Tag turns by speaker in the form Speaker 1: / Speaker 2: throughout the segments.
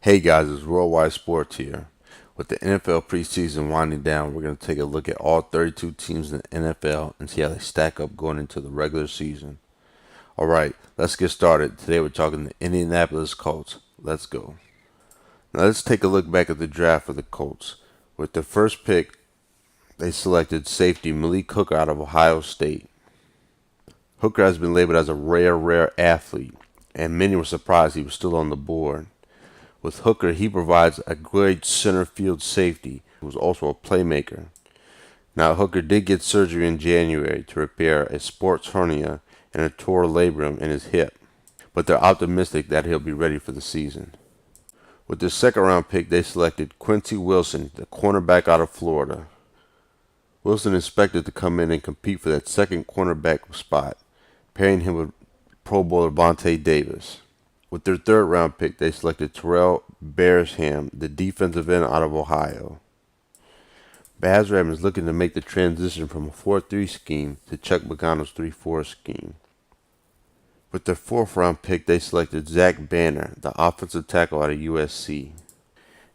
Speaker 1: Hey guys, it's Worldwide Sports here. With the NFL preseason winding down, we're going to take a look at all 32 teams in the NFL and see how they stack up going into the regular season. Alright, let's get started. Today we're talking the Indianapolis Colts. Let's go. Now let's take a look back at the draft for the Colts. With their first pick, they selected safety Malik Hooker out of Ohio State. Hooker has been labeled as a rare athlete, and many were surprised he was still on the board. With Hooker, he provides a great center field safety, who was also a playmaker. Now, Hooker did get surgery in January to repair a sports hernia and a torn labrum in his hip, but they're optimistic that he'll be ready for the season. With their second-round pick, they selected Quincy Wilson, the cornerback out of Florida. Wilson is expected to come in and compete for that second cornerback spot, pairing him with Pro Bowler Vontae Davis. With their third-round pick, they selected Terrell Barisham, the defensive end out of Ohio. Barisham is looking to make the transition from a 4-3 scheme to Chuck Pagano's 3-4 scheme. With their fourth-round pick, they selected Zach Banner, the offensive tackle out of USC.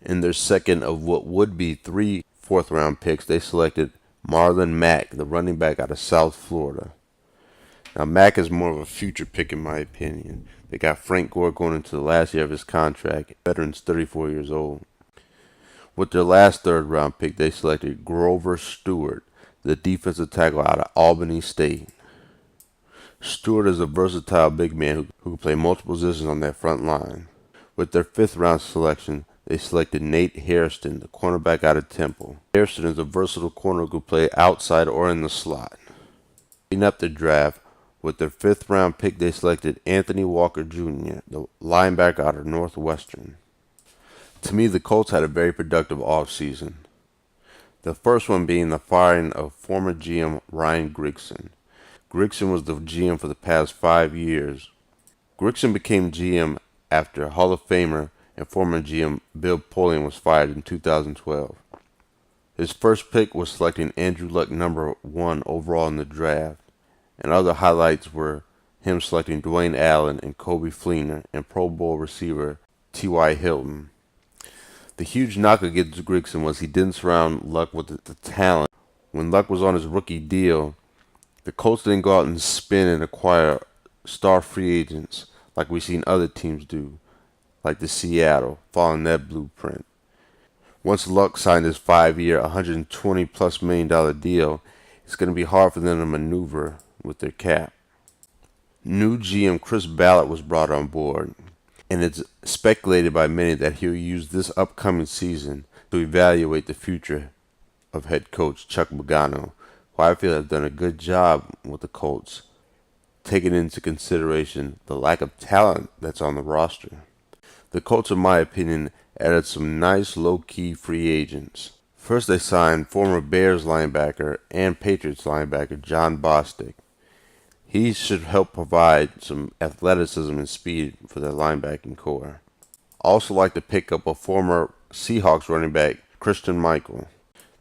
Speaker 1: In their second of what would be three fourth-round picks, they selected Marlon Mack, the running back out of South Florida. Now, Mack is more of a future pick in my opinion. They got Frank Gore going into the last year of his contract. Veteran's 34 years old. With their last third-round pick, they selected Grover Stewart, the defensive tackle out of Albany State. Stewart is a versatile big man who can play multiple positions on that front line. With their fifth-round selection, they selected Nate Hairston, the cornerback out of Temple. Hairston is a versatile corner who can play outside or in the slot. Cleaning up the draft, with their fifth-round pick, they selected Anthony Walker Jr., the linebacker out of Northwestern. To me, the Colts had a very productive offseason. The first one being the firing of former GM Ryan Grigson. Grigson was the GM for the past 5 years. Grigson became GM after Hall of Famer and former GM Bill Polian was fired in 2012. His first pick was selecting Andrew Luck number 1 overall in the draft. And other highlights were him selecting Dwayne Allen and Kobe Fleener and Pro Bowl receiver T.Y. Hilton. The huge knock against Grigson was he didn't surround Luck with the talent. When Luck was on his rookie deal, the Colts didn't go out and spin and acquire star free agents like we've seen other teams do, like the Seattle, following that blueprint. Once Luck signed his 5-year, $120+ million deal, it's going to be hard for them to maneuver with their cap. New GM Chris Ballard was brought on board, and it's speculated by many that he'll use this upcoming season to evaluate the future of head coach Chuck Pagano, who I feel has done a good job with the Colts, taking into consideration the lack of talent that's on the roster. The Colts, in my opinion, added some nice low-key free agents. First, they signed former Bears linebacker and Patriots linebacker John Bostic. He should help provide some athleticism and speed for their linebacking core. Also like to pick up a former Seahawks running back, Christian Michael.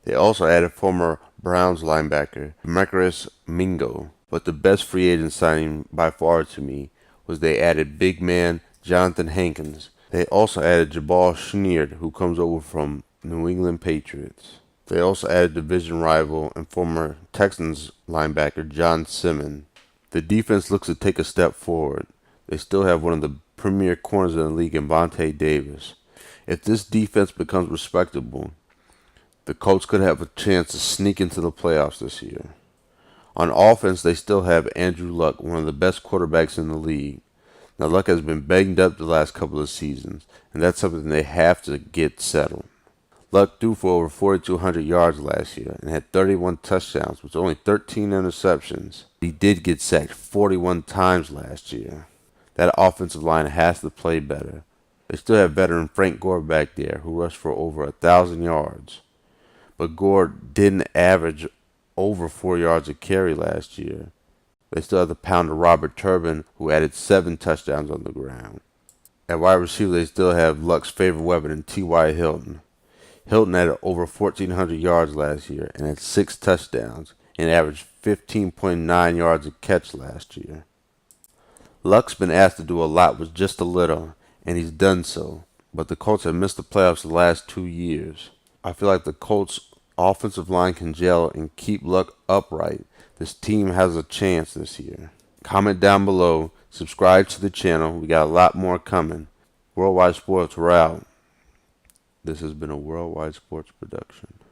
Speaker 1: They also added former Browns linebacker, Demarcus Mingo. But the best free agent signing by far to me was they added big man Jonathan Hankins. They also added Jabal Schneerd, who comes over from New England Patriots. They also added division rival and former Texans linebacker John Simmons. The defense looks to take a step forward. They still have one of the premier corners in the league in Vontae Davis. If this defense becomes respectable, the Colts could have a chance to sneak into the playoffs this year. On offense, they still have Andrew Luck, one of the best quarterbacks in the league. Now, Luck has been banged up the last couple of seasons, and that's something they have to get settled. Luck threw for over 4,200 yards last year and had 31 touchdowns, with only 13 interceptions. He did get sacked 41 times last year. That offensive line has to play better. They still have veteran Frank Gore back there, who rushed for over 1,000 yards. But Gore didn't average over 4 yards a carry last year. They still have the pounder Robert Turbin, who added 7 touchdowns on the ground. At wide receiver, they still have Luck's favorite weapon in T.Y. Hilton. Hilton had over 1,400 yards last year and had 6 touchdowns and averaged 15.9 yards a catch last year. Luck's been asked to do a lot with just a little, and he's done so. but the Colts have missed the playoffs the last 2 years. I feel like the Colts' offensive line can gel and keep Luck upright. This team has a chance this year. Comment down below. Subscribe to the channel. We got a lot more coming. Worldwide Sports, we're out. This has been a Worldwide Sports production.